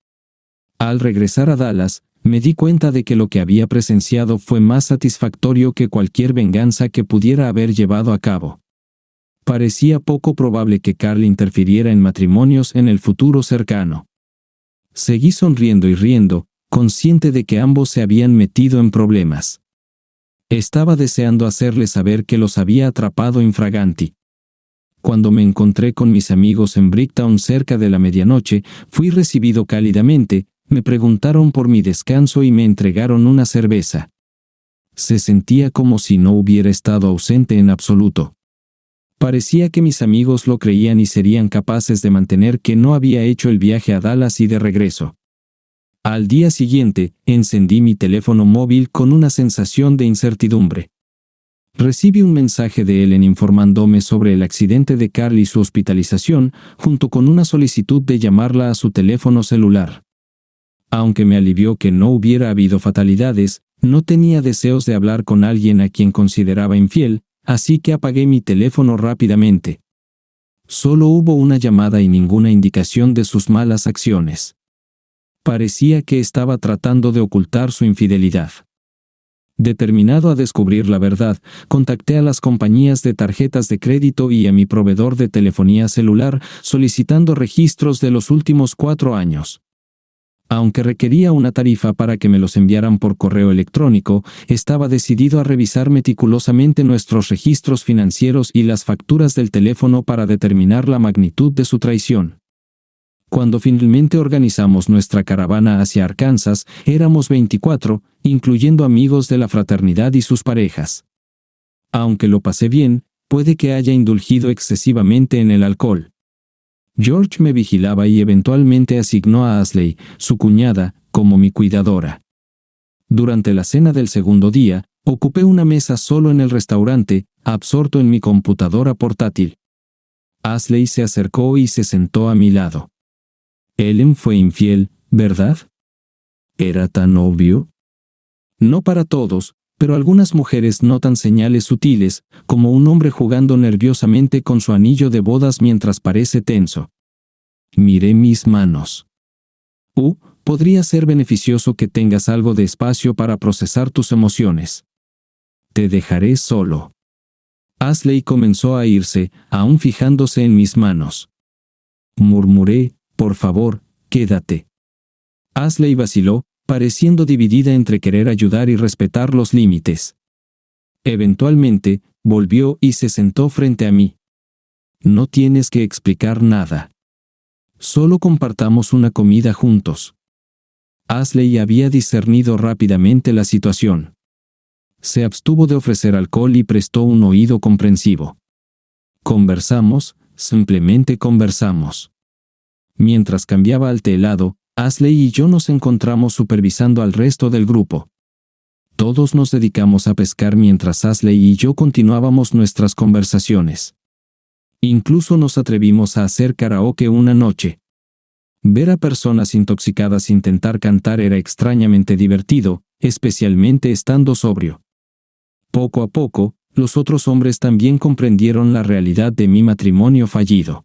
Speaker 2: Al regresar a Dallas, me di cuenta de que lo que había presenciado fue más satisfactorio que cualquier venganza que pudiera haber llevado a cabo. Parecía poco probable que Carl interfiriera en matrimonios en el futuro cercano. Seguí sonriendo y riendo, consciente de que ambos se habían metido en problemas. Estaba deseando hacerle saber que los había atrapado infraganti. Cuando me encontré con mis amigos en Bricktown cerca de la medianoche, fui recibido cálidamente, me preguntaron por mi descanso y me entregaron una cerveza. Se sentía como si no hubiera estado ausente en absoluto. Parecía que mis amigos lo creían y serían capaces de mantener que no había hecho el viaje a Dallas y de regreso. Al día siguiente, encendí mi teléfono móvil con una sensación de incertidumbre. Recibí un mensaje de Ellen informándome sobre el accidente de Carl y su hospitalización, junto con una solicitud de llamarla a su teléfono celular. Aunque me alivió que no hubiera habido fatalidades, no tenía deseos de hablar con alguien a quien consideraba infiel, así que apagué mi teléfono rápidamente. Solo hubo una llamada y ninguna indicación de sus malas acciones. Parecía que estaba tratando de ocultar su infidelidad. Determinado a descubrir la verdad, contacté a las compañías de tarjetas de crédito y a mi proveedor de telefonía celular solicitando registros de los últimos 4 años. Aunque requería una tarifa para que me los enviaran por correo electrónico, estaba decidido a revisar meticulosamente nuestros registros financieros y las facturas del teléfono para determinar la magnitud de su traición. Cuando finalmente organizamos nuestra caravana hacia Arkansas, éramos 24, incluyendo amigos de la fraternidad y sus parejas. Aunque lo pasé bien, puede que haya indulgido excesivamente en el alcohol. George me vigilaba y eventualmente asignó a Ashley, su cuñada, como mi cuidadora. Durante la cena del segundo día, ocupé una mesa solo en el restaurante, absorto en mi computadora portátil. Ashley se acercó y se sentó a mi lado. Ellen fue infiel, ¿verdad? ¿Era tan obvio? No para todos, pero algunas mujeres notan señales sutiles, como un hombre jugando nerviosamente con su anillo de bodas mientras parece tenso. Miré mis manos. Podría ser beneficioso que tengas algo de espacio para procesar tus emociones. Te dejaré solo. Ashley comenzó a irse, aún fijándose en mis manos. Murmuré, por favor, quédate. Ashley vaciló, pareciendo dividida entre querer ayudar y respetar los límites. Eventualmente, volvió y se sentó frente a mí. No tienes que explicar nada. Solo compartamos una comida juntos. Ashley había discernido rápidamente la situación. Se abstuvo de ofrecer alcohol y prestó un oído comprensivo. Conversamos, simplemente conversamos. Mientras cambiaba al té helado, Ashley y yo nos encontramos supervisando al resto del grupo. Todos nos dedicamos a pescar mientras Ashley y yo continuábamos nuestras conversaciones. Incluso nos atrevimos a hacer karaoke una noche. Ver a personas intoxicadas intentar cantar era extrañamente divertido, especialmente estando sobrio. Poco a poco, los otros hombres también comprendieron la realidad de mi matrimonio fallido.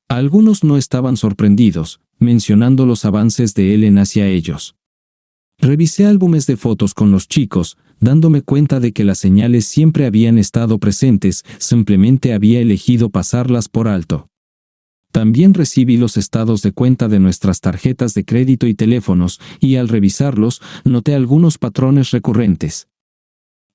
Speaker 2: Algunos no estaban sorprendidos, mencionando los avances de Ellen hacia ellos. Revisé álbumes de fotos con los chicos, dándome cuenta de que las señales siempre habían estado presentes, simplemente había elegido pasarlas por alto. También recibí los estados de cuenta de nuestras tarjetas de crédito y teléfonos, y al revisarlos, noté algunos patrones recurrentes.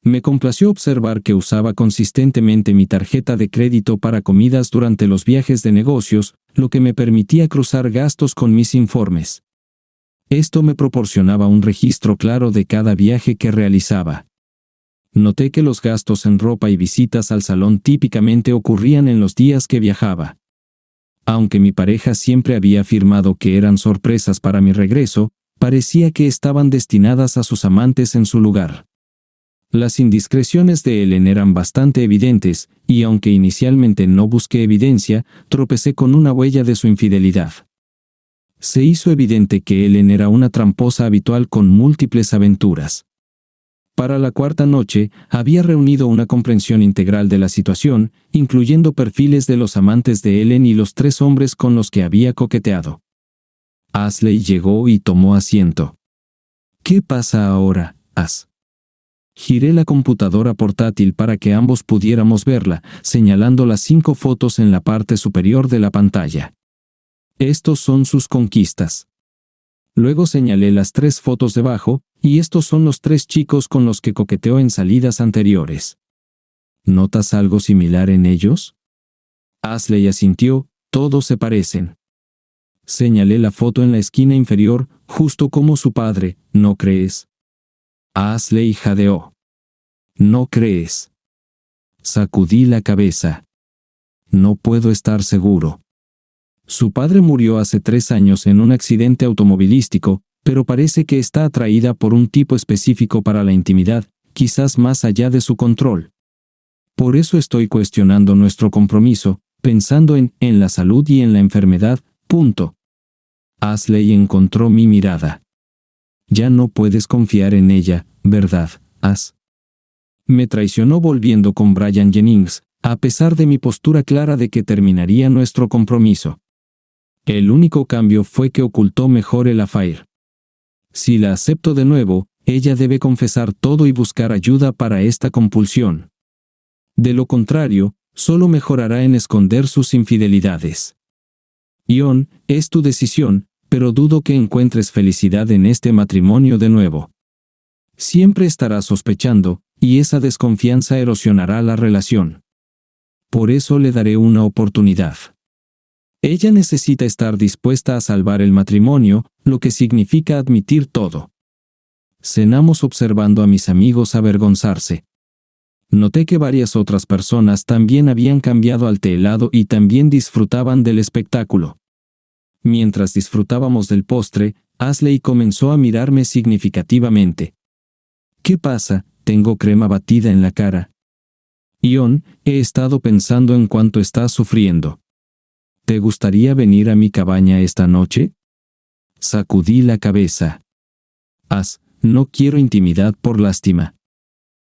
Speaker 2: Me complació observar que usaba consistentemente mi tarjeta de crédito para comidas durante los viajes de negocios, lo que me permitía cruzar gastos con mis informes. Esto me proporcionaba un registro claro de cada viaje que realizaba. Noté que los gastos en ropa y visitas al salón típicamente ocurrían en los días que viajaba. Aunque mi pareja siempre había afirmado que eran sorpresas para mi regreso, parecía que estaban destinadas a sus amantes en su lugar. Las indiscreciones de Ellen eran bastante evidentes, y aunque inicialmente no busqué evidencia, tropecé con una huella de su infidelidad. Se hizo evidente que Ellen era una tramposa habitual con múltiples aventuras. Para la cuarta noche, había reunido una comprensión integral de la situación, incluyendo perfiles de los amantes de Ellen y los 3 hombres con los que había coqueteado. Ashley llegó y tomó asiento. ¿Qué pasa ahora, As? Giré la computadora portátil para que ambos pudiéramos verla, señalando las 5 fotos en la parte superior de la pantalla. Estos son sus conquistas. Luego señalé las 3 fotos debajo, y estos son los 3 chicos con los que coqueteó en salidas anteriores. ¿Notas algo similar en ellos? Ashley asintió, todos se parecen. Señalé la foto en la esquina inferior, justo como su padre, ¿no crees? Ashley jadeó. ¿No crees? Sacudí la cabeza. No puedo estar seguro. Su padre murió hace 3 años en un accidente automovilístico, pero parece que está atraída por un tipo específico para la intimidad, quizás más allá de su control. Por eso estoy cuestionando nuestro compromiso, pensando en la salud y en la enfermedad, punto. Ashley encontró mi mirada. Ya no puedes confiar en ella, ¿verdad, As? Me traicionó volviendo con Brian Jennings, a pesar de mi postura clara de que terminaría nuestro compromiso. El único cambio fue que ocultó mejor el affair. Si la acepto de nuevo, ella debe confesar todo y buscar ayuda para esta compulsión. De lo contrario, solo mejorará en esconder sus infidelidades. Ion, es tu decisión, pero dudo que encuentres felicidad en este matrimonio de nuevo. Siempre estarás sospechando, y esa desconfianza erosionará la relación. Por eso le daré una oportunidad. Ella necesita estar dispuesta a salvar el matrimonio, lo que significa admitir todo. Cenamos observando a mis amigos avergonzarse. Noté que varias otras personas también habían cambiado al té helado y también disfrutaban del espectáculo. Mientras disfrutábamos del postre, Ashley comenzó a mirarme significativamente. ¿Qué pasa? Tengo crema batida en la cara. Ion, he estado pensando en cuánto estás sufriendo. ¿Te gustaría venir a mi cabaña esta noche? Sacudí la cabeza. No quiero intimidad por lástima.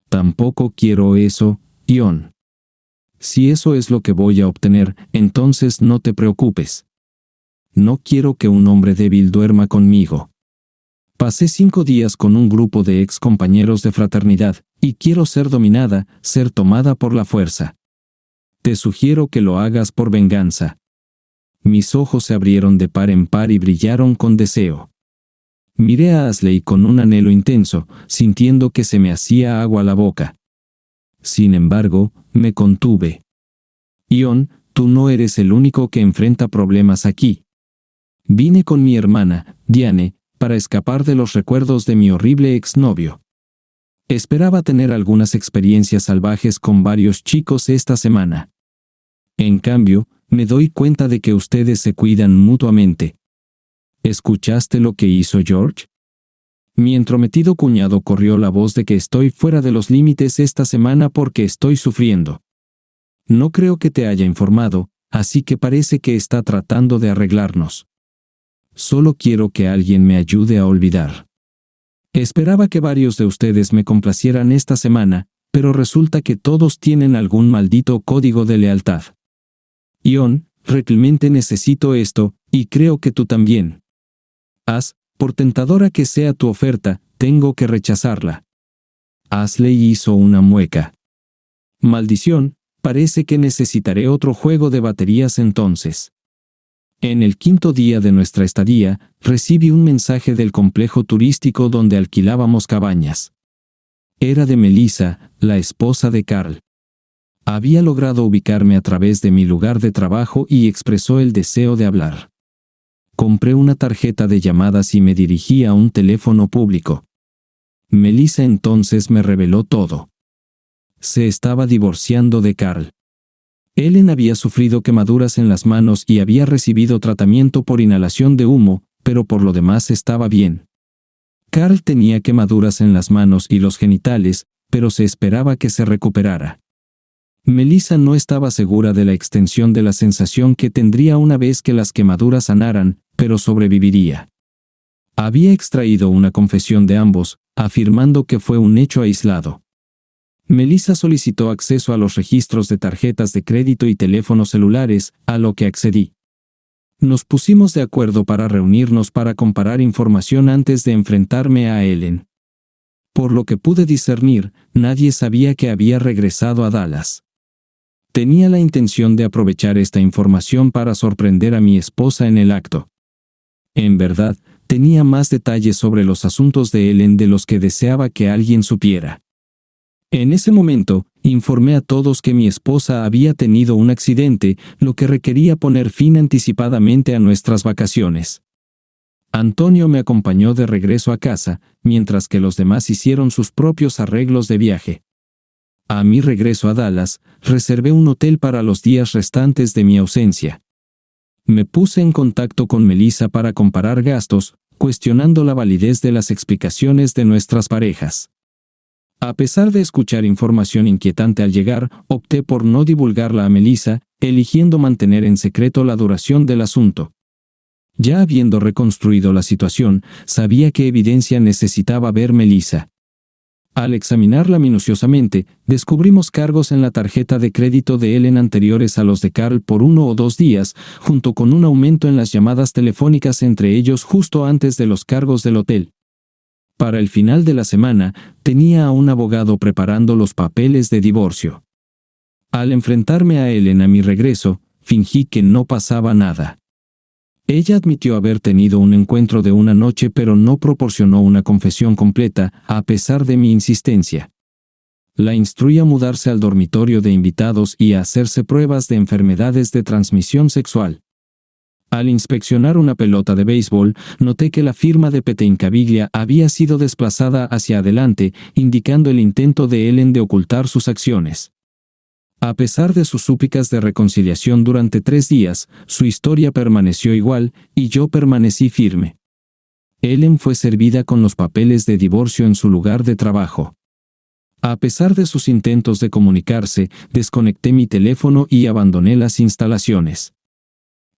Speaker 2: Tampoco quiero eso, Ion. Si eso es lo que voy a obtener, entonces no te preocupes. No quiero que un hombre débil duerma conmigo. Pasé 5 días con un grupo de ex compañeros de fraternidad, y quiero ser dominada, ser tomada por la fuerza. Te sugiero que lo hagas por venganza. Mis ojos se abrieron de par en par y brillaron con deseo. Miré a Ashley con un anhelo intenso, sintiendo que se me hacía agua la boca. Sin embargo, me contuve. Ion, tú no eres el único que enfrenta problemas aquí. Vine con mi hermana, Diane, para escapar de los recuerdos de mi horrible exnovio. Esperaba tener algunas experiencias salvajes con varios chicos esta semana. En cambio, me doy cuenta de que ustedes se cuidan mutuamente. ¿Escuchaste lo que hizo George? Mi entrometido cuñado corrió la voz de que estoy fuera de los límites esta semana porque estoy sufriendo. No creo que te haya informado, así que parece que está tratando de arreglarnos. Solo quiero que alguien me ayude a olvidar. Esperaba que varios de ustedes me complacieran esta semana, pero resulta que todos tienen algún maldito código de lealtad. Ion, realmente necesito esto, y creo que tú también. Por tentadora que sea tu oferta, tengo que rechazarla. Ashley hizo una mueca. Maldición, parece que necesitaré otro juego de baterías entonces. En el 5º día de nuestra estadía, recibí un mensaje del complejo turístico donde alquilábamos cabañas. Era de Melissa, la esposa de Carl. Había logrado ubicarme a través de mi lugar de trabajo y expresó el deseo de hablar. Compré una tarjeta de llamadas y me dirigí a un teléfono público. Melissa entonces me reveló todo. Se estaba divorciando de Carl. Ellen había sufrido quemaduras en las manos y había recibido tratamiento por inhalación de humo, pero por lo demás estaba bien. Carl tenía quemaduras en las manos y los genitales, pero se esperaba que se recuperara. Melissa no estaba segura de la extensión de la sensación que tendría una vez que las quemaduras sanaran, pero sobreviviría. Había extraído una confesión de ambos, afirmando que fue un hecho aislado. Melissa solicitó acceso a los registros de tarjetas de crédito y teléfonos celulares, a lo que accedí. Nos pusimos de acuerdo para reunirnos para comparar información antes de enfrentarme a Ellen. Por lo que pude discernir, nadie sabía que había regresado a Dallas. Tenía la intención de aprovechar esta información para sorprender a mi esposa en el acto. En verdad, tenía más detalles sobre los asuntos de Ellen de los que deseaba que alguien supiera. En ese momento, informé a todos que mi esposa había tenido un accidente, lo que requería poner fin anticipadamente a nuestras vacaciones. Antonio me acompañó de regreso a casa, mientras que los demás hicieron sus propios arreglos de viaje. A mi regreso a Dallas, reservé un hotel para los días restantes de mi ausencia. Me puse en contacto con Melissa para comparar gastos, cuestionando la validez de las explicaciones de nuestras parejas. A pesar de escuchar información inquietante al llegar, opté por no divulgarla a Melissa, eligiendo mantener en secreto la duración del asunto. Ya habiendo reconstruido la situación, sabía qué evidencia necesitaba ver Melissa. Al examinarla minuciosamente, descubrimos cargos en la tarjeta de crédito de Ellen anteriores a los de Carl por 1 o 2 días, junto con un aumento en las llamadas telefónicas entre ellos justo antes de los cargos del hotel. Para el final de la semana, tenía a un abogado preparando los papeles de divorcio. Al enfrentarme a Ellen a mi regreso, fingí que no pasaba nada. Ella admitió haber tenido un encuentro de una noche, pero no proporcionó una confesión completa, a pesar de mi insistencia. La instruí a mudarse al dormitorio de invitados y a hacerse pruebas de enfermedades de transmisión sexual. Al inspeccionar una pelota de béisbol, noté que la firma de Peteincaviglia había sido desplazada hacia adelante, indicando el intento de Ellen de ocultar sus acciones. A pesar de sus súplicas de reconciliación durante 3 días, su historia permaneció igual, y yo permanecí firme. Ellen fue servida con los papeles de divorcio en su lugar de trabajo. A pesar de sus intentos de comunicarse, desconecté mi teléfono y abandoné las instalaciones.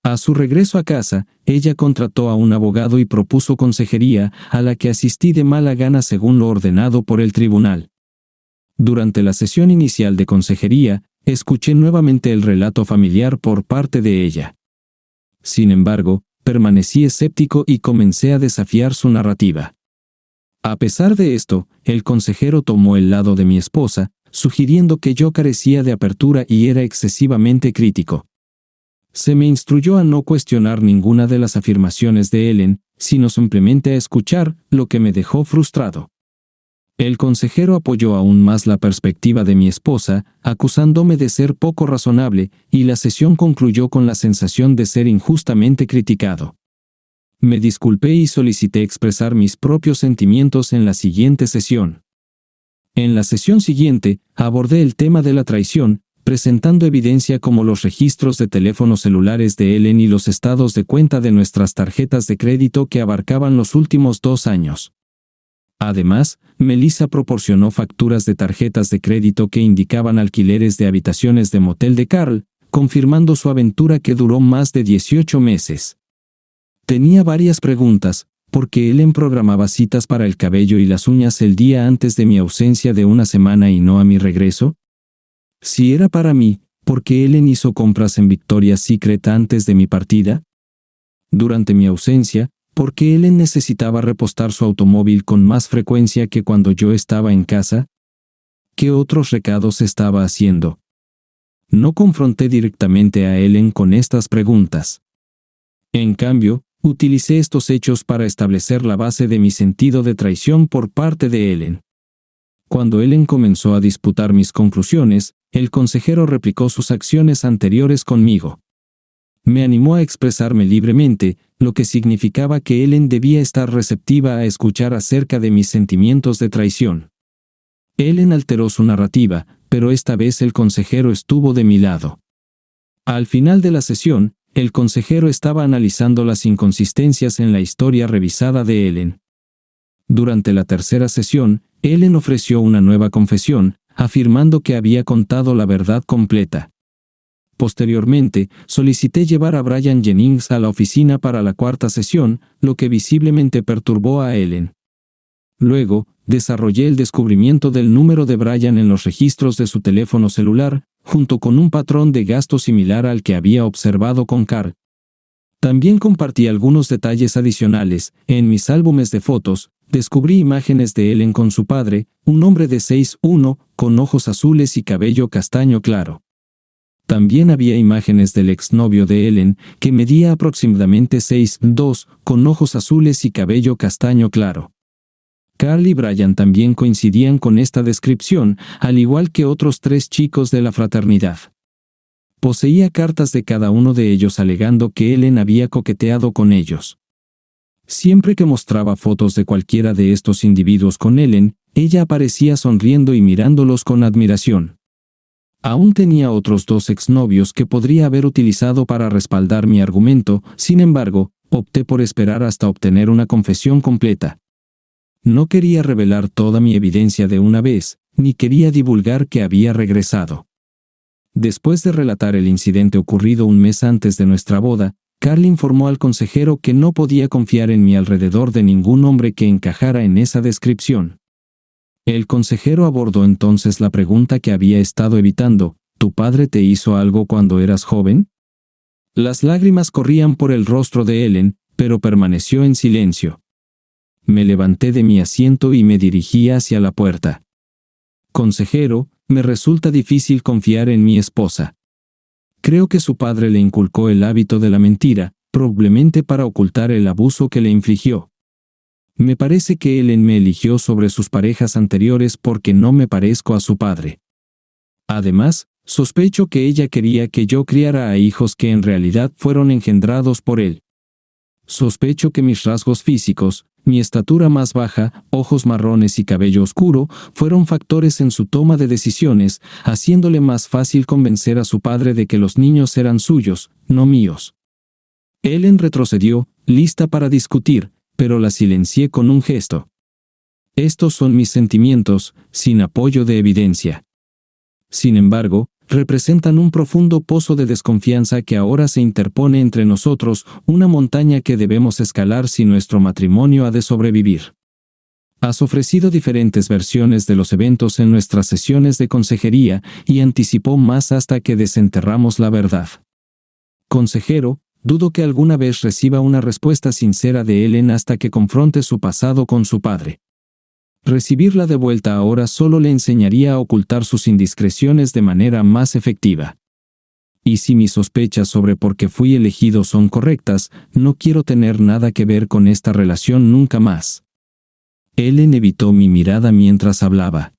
Speaker 2: A su regreso a casa, ella contrató a un abogado y propuso consejería, a la que asistí de mala gana según lo ordenado por el tribunal. Durante la sesión inicial de consejería, escuché nuevamente el relato familiar por parte de ella. Sin embargo, permanecí escéptico y comencé a desafiar su narrativa. A pesar de esto, el consejero tomó el lado de mi esposa, sugiriendo que yo carecía de apertura y era excesivamente crítico. Se me instruyó a no cuestionar ninguna de las afirmaciones de Ellen, sino simplemente a escuchar, lo que me dejó frustrado. El consejero apoyó aún más la perspectiva de mi esposa, acusándome de ser poco razonable, y la sesión concluyó con la sensación de ser injustamente criticado. Me disculpé y solicité expresar mis propios sentimientos en la siguiente sesión. En la sesión siguiente, abordé el tema de la traición, presentando evidencia como los registros de teléfonos celulares de Ellen y los estados de cuenta de nuestras tarjetas de crédito que abarcaban los últimos 2 años. Además, Melissa proporcionó facturas de tarjetas de crédito que indicaban alquileres de habitaciones de motel de Carl, confirmando su aventura que duró más de 18 meses. Tenía varias preguntas, ¿por qué Ellen programaba citas para el cabello y las uñas el día antes de mi ausencia de una semana y no a mi regreso? Si era para mí, ¿por qué Ellen hizo compras en Victoria's Secret antes de mi partida? Durante mi ausencia, ¿por qué Ellen necesitaba repostar su automóvil con más frecuencia que cuando yo estaba en casa? ¿Qué otros recados estaba haciendo? No confronté directamente a Ellen con estas preguntas. En cambio, utilicé estos hechos para establecer la base de mi sentido de traición por parte de Ellen. Cuando Ellen comenzó a disputar mis conclusiones, el consejero replicó sus acciones anteriores conmigo. Me animó a expresarme libremente, lo que significaba que Ellen debía estar receptiva a escuchar acerca de mis sentimientos de traición. Ellen alteró su narrativa, pero esta vez el consejero estuvo de mi lado. Al final de la sesión, el consejero estaba analizando las inconsistencias en la historia revisada de Ellen. Durante la tercera sesión, Ellen ofreció una nueva confesión, afirmando que había contado la verdad completa. Posteriormente, solicité llevar a Brian Jennings a la oficina para la cuarta sesión, lo que visiblemente perturbó a Ellen. Luego, desarrollé el descubrimiento del número de Brian en los registros de su teléfono celular, junto con un patrón de gasto similar al que había observado con Carl. También compartí algunos detalles adicionales. En mis álbumes de fotos, descubrí imágenes de Ellen con su padre, un hombre de 6'1", con ojos azules y cabello castaño claro. También había imágenes del exnovio de Ellen, que medía aproximadamente 6'2", con ojos azules y cabello castaño claro. Carl y Brian también coincidían con esta descripción, al igual que otros 3 chicos de la fraternidad. Poseía cartas de cada uno de ellos alegando que Ellen había coqueteado con ellos. Siempre que mostraba fotos de cualquiera de estos individuos con Ellen, ella aparecía sonriendo y mirándolos con admiración. Aún tenía otros 2 exnovios que podría haber utilizado para respaldar mi argumento, sin embargo, opté por esperar hasta obtener una confesión completa. No quería revelar toda mi evidencia de una vez, ni quería divulgar que había regresado. Después de relatar el incidente ocurrido un mes antes de nuestra boda, Carl informó al consejero que no podía confiar en mi alrededor de ningún hombre que encajara en esa descripción. El consejero abordó entonces la pregunta que había estado evitando. ¿Tu padre te hizo algo cuando eras joven? Las lágrimas corrían por el rostro de Ellen, pero permaneció en silencio. Me levanté de mi asiento y me dirigí hacia la puerta. Consejero, me resulta difícil confiar en mi esposa. Creo que su padre le inculcó el hábito de la mentira, probablemente para ocultar el abuso que le infligió. Me parece que Ellen me eligió sobre sus parejas anteriores porque no me parezco a su padre. Además, sospecho que ella quería que yo criara a hijos que en realidad fueron engendrados por él. Sospecho que mis rasgos físicos, mi estatura más baja, ojos marrones y cabello oscuro, fueron factores en su toma de decisiones, haciéndole más fácil convencer a su padre de que los niños eran suyos, no míos. Ellen retrocedió, lista para discutir, pero la silencié con un gesto. Estos son mis sentimientos, sin apoyo de evidencia. Sin embargo, representan un profundo pozo de desconfianza que ahora se interpone entre nosotros, una montaña que debemos escalar si nuestro matrimonio ha de sobrevivir. Has ofrecido diferentes versiones de los eventos en nuestras sesiones de consejería y anticipó más hasta que desenterramos la verdad. Consejero, dudo que alguna vez reciba una respuesta sincera de Ellen hasta que confronte su pasado con su padre. Recibirla de vuelta ahora solo le enseñaría a ocultar sus indiscreciones de manera más efectiva. Y si mis sospechas sobre por qué fui elegido son correctas, no quiero tener nada que ver con esta relación nunca más. Ellen evitó mi mirada mientras hablaba.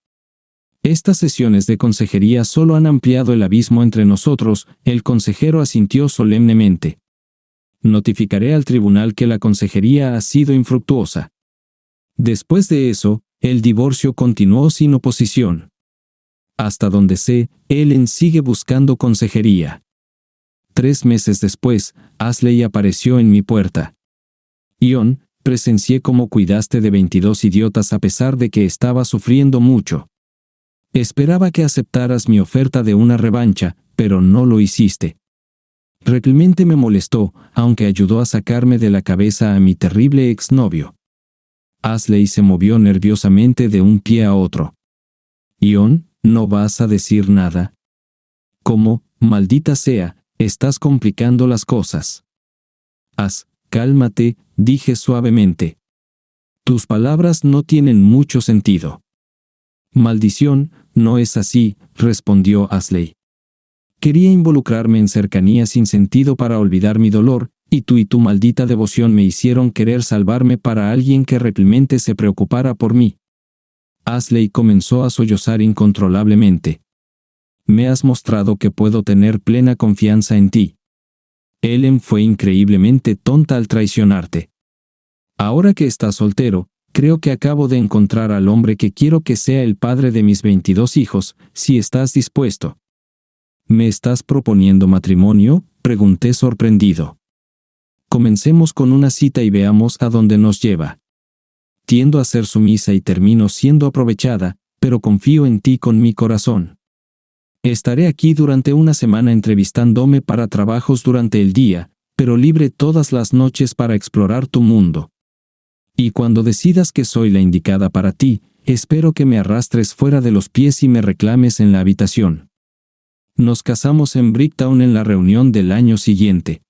Speaker 2: Estas sesiones de consejería solo han ampliado el abismo entre nosotros, el consejero asintió solemnemente. Notificaré al tribunal que la consejería ha sido infructuosa. Después de eso, el divorcio continuó sin oposición. Hasta donde sé, Ellen sigue buscando consejería. 3 meses después, Ashley apareció en mi puerta. Ion, presencié cómo cuidaste de 22 idiotas a pesar de que estaba sufriendo mucho. Esperaba que aceptaras mi oferta de una revancha, pero no lo hiciste. Realmente me molestó, aunque ayudó a sacarme de la cabeza a mi terrible exnovio. Ashley se movió nerviosamente de un pie a otro. Ion, ¿no vas a decir nada? ¿Cómo, maldita sea, estás complicando las cosas? Cálmate, dije suavemente. Tus palabras no tienen mucho sentido. Maldición, no es así, respondió Ashley. Quería involucrarme en cercanía sin sentido para olvidar mi dolor, y tu maldita devoción me hicieron querer salvarme para alguien que realmente se preocupara por mí. Ashley comenzó a sollozar incontrolablemente. Me has mostrado que puedo tener plena confianza en ti. Ellen fue increíblemente tonta al traicionarte. Ahora que estás soltero, creo que acabo de encontrar al hombre que quiero que sea el padre de mis 22 hijos, si estás dispuesto. ¿Me estás proponiendo matrimonio?, pregunté sorprendido. Comencemos con una cita y veamos a dónde nos lleva. Tiendo a ser sumisa y termino siendo aprovechada, pero confío en ti con mi corazón. Estaré aquí durante una semana entrevistándome para trabajos durante el día, pero libre todas las noches para explorar tu mundo. Y cuando decidas que soy la indicada para ti, espero que me arrastres fuera de los pies y me reclames en la habitación. Nos casamos en Bricktown en la reunión del año siguiente.